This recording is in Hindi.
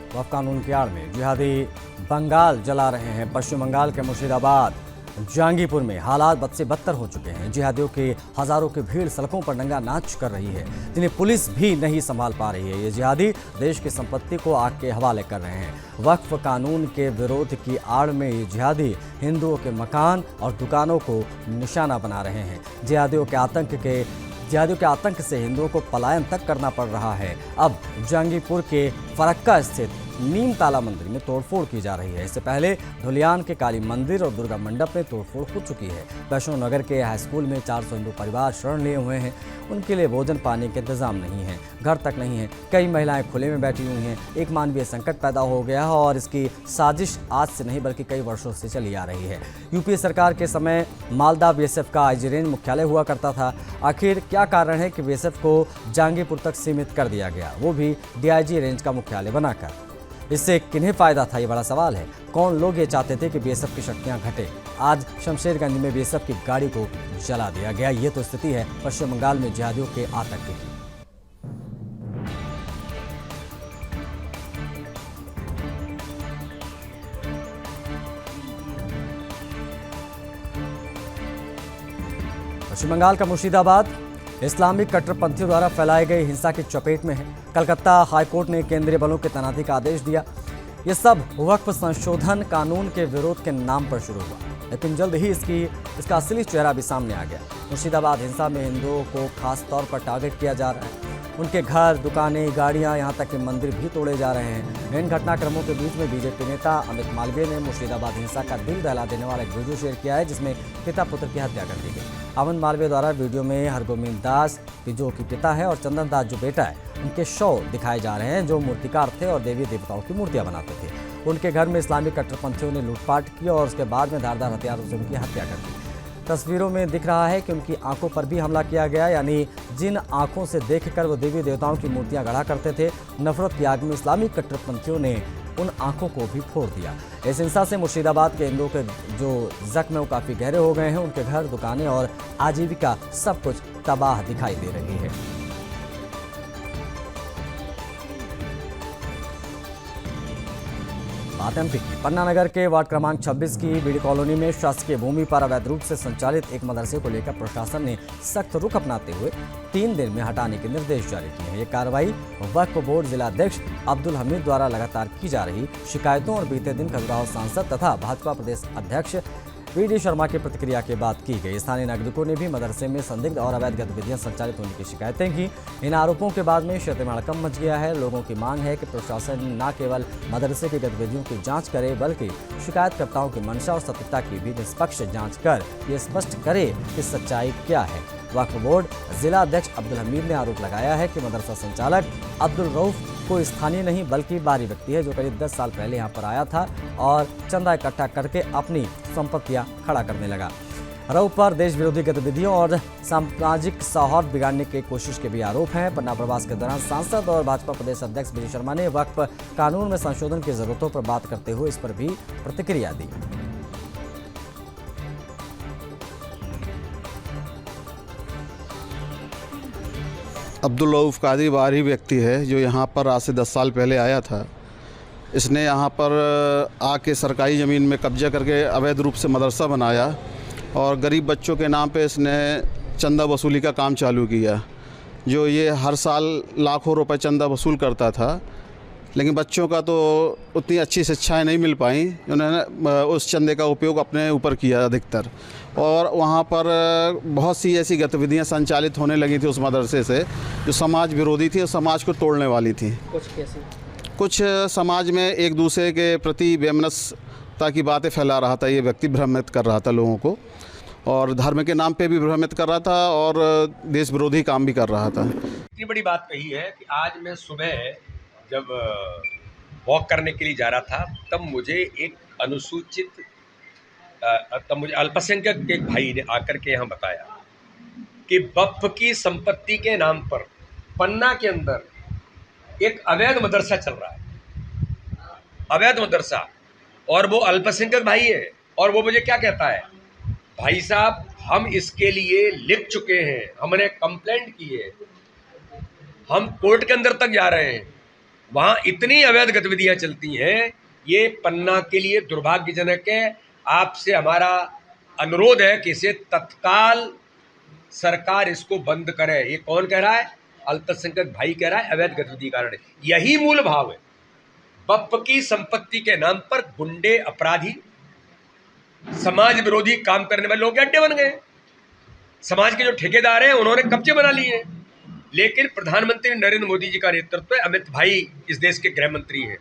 वक्फ कानून की आड़ में जिहादी बंगाल जला रहे हैं। पश्चिम बंगाल के मुर्शिदाबाद जहांगीरपुर में हालात बद से बदतर हो चुके हैं। जिहादियों की हजारों की भीड़ सड़कों पर नंगा नाच कर रही है, जिन्हें पुलिस भी नहीं संभाल पा रही है। ये जिहादी देश की संपत्ति को आग के हवाले कर रहे हैं। वक्फ कानून के विरोध की आड़ में ये जिहादी हिंदुओं के मकान और दुकानों को निशाना बना रहे हैं। जिहादियों के आतंक से हिंदुओं को पलायन तक करना पड़ रहा है। अब जहांगीरपुर के फरक्का स्थित नीम ताला मंदिर में तोड़फोड़ की जा रही है। इससे पहले धुलियान के काली मंदिर और दुर्गा मंडप में तोड़फोड़ हो चुकी है। वैष्णो नगर के हाई स्कूल में 400 हिंदू परिवार शरण लिए हुए हैं। उनके लिए भोजन पानी के इंतजाम नहीं है, घर तक नहीं है। कई महिलाएं खुले में बैठी हुई हैं। एक मानवीय संकट पैदा हो गया है और इसकी साजिश आज से नहीं बल्कि कई वर्षों से चली आ रही है। यूपीए सरकार के समय मालदा बीएसएफ का आईजी रेंज मुख्यालय हुआ करता था। आखिर क्या कारण है कि बीएसएफ को जहांगीरपुर तक सीमित कर दिया गया, वो भी डीआईजी रेंज का मुख्यालय बनाकर? इससे किन्हें फायदा था, ये बड़ा सवाल है। कौन लोग ये चाहते थे कि बीएसएफ की शक्तियां घटे? आज शमशेरगंज में बीएसएफ की गाड़ी को जला दिया गया। ये तो स्थिति है पश्चिम बंगाल में जिहादियों के आतंक की। पश्चिम बंगाल का मुर्शिदाबाद इस्लामिक कट्टरपंथियों द्वारा फैलाई गई हिंसा की चपेट में है। कलकत्ता हाईकोर्ट ने केंद्रीय बलों की तैनाती का आदेश दिया। ये सब वक्फ संशोधन कानून के विरोध के नाम पर शुरू हुआ, लेकिन जल्द ही इसका असली चेहरा भी सामने आ गया। मुर्शिदाबाद हिंसा में हिंदुओं को खास तौर पर टारगेट किया जा रहा है। उनके घर, दुकानें, गाड़ियां, यहाँ तक कि मंदिर भी तोड़े जा रहे हैं। इन घटनाक्रमों के बीच में बीजेपी नेता अमित मालवीय ने मुर्शिदाबाद हिंसा का दिल दहला देने वाला एक वीडियो शेयर किया है, जिसमें पिता पुत्र की हत्या कर दी गई। अमित मालवीय द्वारा वीडियो में हरगोविंद दास जो कि पिता है और चंदन दास जो बेटा है, उनके शव दिखाए जा रहे हैं, जो मूर्तिकार थे और देवी देवताओं की मूर्तियां बनाते थे। उनके घर में इस्लामिक कट्टरपंथियों ने लूटपाट की और उसके बाद में धारदार हथियारों से उनकी हत्या कर दी। तस्वीरों में दिख रहा है कि उनकी आंखों पर भी हमला किया गया, यानी जिन आंखों से देखकर वो देवी देवताओं की मूर्तियां गढ़ा करते थे, नफरत की आग में इस्लामिक कट्टरपंथियों ने उन आंखों को भी फोड़ दिया। इस हिंसा से मुर्शिदाबाद के हिंदुओं के जो जख्म है वो काफ़ी गहरे हो गए हैं। उनके घर, दुकानें और आजीविका सब कुछ तबाह दिखाई दे रही है। बात एमपी की। पन्ना नगर के वार्ड क्रमांक 26 की बीडी कॉलोनी में शासकीय भूमि पर अवैध रूप से संचालित एक मदरसे को लेकर प्रशासन ने सख्त रुख अपनाते हुए 3 दिन में हटाने के निर्देश जारी किए हैं। ये कार्रवाई वक्फ बोर्ड जिलाध्यक्ष अब्दुल हमीद द्वारा लगातार की जा रही शिकायतों और बीते दिन खजुराहो सांसद तथा भाजपा प्रदेश अध्यक्ष वीडी शर्मा की प्रतिक्रिया के बाद की गई। स्थानीय नागरिकों ने भी मदरसे में संदिग्ध और अवैध गतिविधियां संचालित होने की शिकायतें की। इन आरोपों के बाद में शतमाड़कम मच गया है। लोगों की मांग है कि प्रशासन न केवल मदरसे की गतिविधियों की जांच करे, बल्कि शिकायतकर्ताओं की मंशा और सत्यता की भी निष्पक्ष जांच कर ये स्पष्ट करे कि सच्चाई क्या है। वक्फ बोर्ड जिला अध्यक्ष अब्दुल हमीद ने आरोप लगाया है कि मदरसा संचालक अब्दुल रऊफ कोई स्थानीय नहीं बल्कि बाहरी व्यक्ति है, जो करीब 10 साल पहले यहाँ पर आया था और चंदा इकट्ठा करके अपनी संपत्तियाँ खड़ा करने लगा। रऊफ पर देश विरोधी गतिविधियों और सामाजिक सौहार्द बिगाड़ने की कोशिश के भी आरोप हैं। पन्ना प्रवास के दौरान सांसद और भाजपा प्रदेश अध्यक्ष वीडी शर्मा ने वक्फ कानून में संशोधन की जरूरतों पर बात करते हुए इस पर भी प्रतिक्रिया दी। अब्दुल रऊफ कादरी बाहरी व्यक्ति है जो यहाँ पर आज से 10 साल पहले आया था। इसने यहाँ पर आके सरकारी ज़मीन में कब्जा करके अवैध रूप से मदरसा बनाया और गरीब बच्चों के नाम पे इसने चंदा वसूली का काम चालू किया। जो ये हर साल लाखों रुपए चंदा वसूल करता था, लेकिन बच्चों का तो उतनी अच्छी शिक्षाएं नहीं मिल पाई। उन्होंने उस चंदे का उपयोग अपने ऊपर किया अधिकतर, और वहाँ पर बहुत सी ऐसी गतिविधियाँ संचालित होने लगी थी उस मदरसे से जो समाज विरोधी थी और समाज को तोड़ने वाली थी। कुछ समाज में एक दूसरे के प्रति वैमनस्यता की बातें फैला रहा था। ये व्यक्ति भ्रमित कर रहा था लोगों को, और धर्म के नाम पे भी भ्रमित कर रहा था और देश विरोधी काम भी कर रहा था। इतनी बड़ी बात कही है कि आज मैं सुबह जब वॉक करने के लिए जा रहा था, तब मुझे अल्पसंख्यक के एक भाई ने आकर के यहाँ बताया कि वक्फ की संपत्ति के नाम पर पन्ना के अंदर एक अवैध मदरसा चल रहा है, अवैध मदरसा, और वो अल्पसंख्यक भाई है। और वो मुझे क्या कहता है, भाई साहब हम इसके लिए लिख चुके हैं, हमने कंप्लेंट की है, हम कोर्ट के अंदर तक जा रहे हैं, वहाँ इतनी अवैध गतिविधियाँ चलती हैं, ये पन्ना के लिए दुर्भाग्यजनक है। आपसे हमारा अनुरोध है कि इसे तत्काल सरकार इसको बंद करे। ये कौन कह रहा है? अल्पसंख्यक भाई कह रहा है, अवैध गतिविधि कारण। यही मूल भाव है। बप्प की संपत्ति के नाम पर गुंडे, अपराधी, समाज विरोधी काम करने वाले लोग के अड्डे बन गए। समाज के जो ठेकेदार हैं उन्होंने कब्जे बना लिए हैं। लेकिन प्रधानमंत्री नरेंद्र मोदी जी का नेतृत्व है, अमित भाई इस देश के गृह मंत्री हैं,